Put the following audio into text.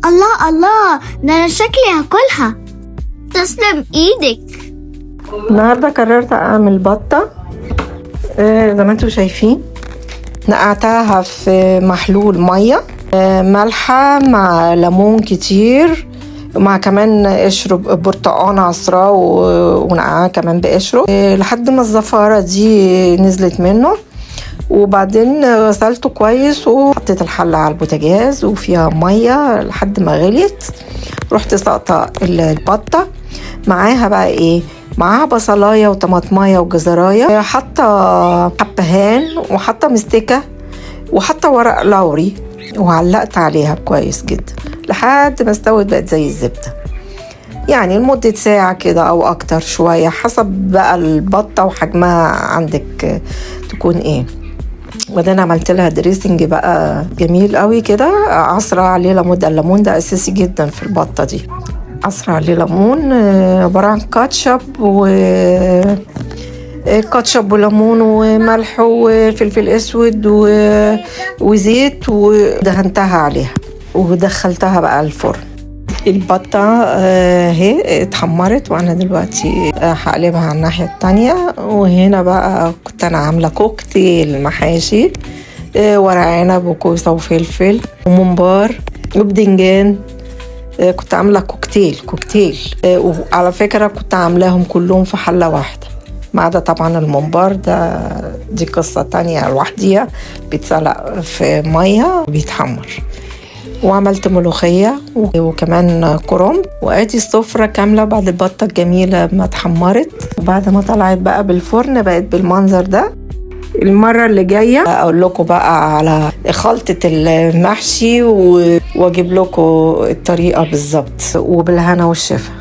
الله الله، ده أنا شكلي هاكلها. تسلم إيدك. النهاردة قررت أعمل بطة زي ما انتوا شايفين. نقعتها في محلول مية ملحة مع ليمون كتير، ومع كمان قشر برتقان عصراه ونقعها كمان بقشره لحد ما الزفارة دي نزلت منه. وبعدين غسلته كويس وحطيت الحلة على البوتاجاز وفيها مية لحد ما غليت. رحت ساقطة البطة معاها بقى ايه، معاها بصلاية وطماطماية وجزراية، حاطة حبهان وحاطة مستكة وحاطة ورق لوري، وعلقت عليها كويس جدا لحد ما استوت بقت زي الزبدة، يعني لمدة ساعة كده أو أكتر شوية حسب بقى البطة وحجمها عندك تكون إيه. وبعدين عملت لها دريسنج بقى جميل قوي كده، عصرة عليه ليمون، ده الليمون ده أساسي جدا في البطة دي. عصرة عليه ليمون عبارة عن كاتشب كاتشب وليمون وملح وفلفل اسود وزيت، ودهنتها عليها ودخلتها بقى الفرن. البطة هي اتحمرت، وانا دلوقتي هقلبها على الناحية التانية. وهنا بقى كنت انا عاملة كوكتيل محاشي، ورق عنب وكوسة وفلفل وممبار وبدنجان. كنت عاملة كوكتيل وعلى فكرة كنت عاملاهم كلهم في حلة واحدة، ما عدا طبعا الممبار ده دي قصة تانية لوحديها، بيتسلق في مية بيتحمر. وعملت ملوخية وكمان كرنب، وادي السفرة كاملة بعد البطة الجميلة ما اتحمرت. وبعد ما طلعت بقى بالفرن بقت بالمنظر ده. المرة اللي جاية اقول لكم بقى على خلطة المحشي واجيب لكم الطريقة بالظبط، وبالهنا والشفا.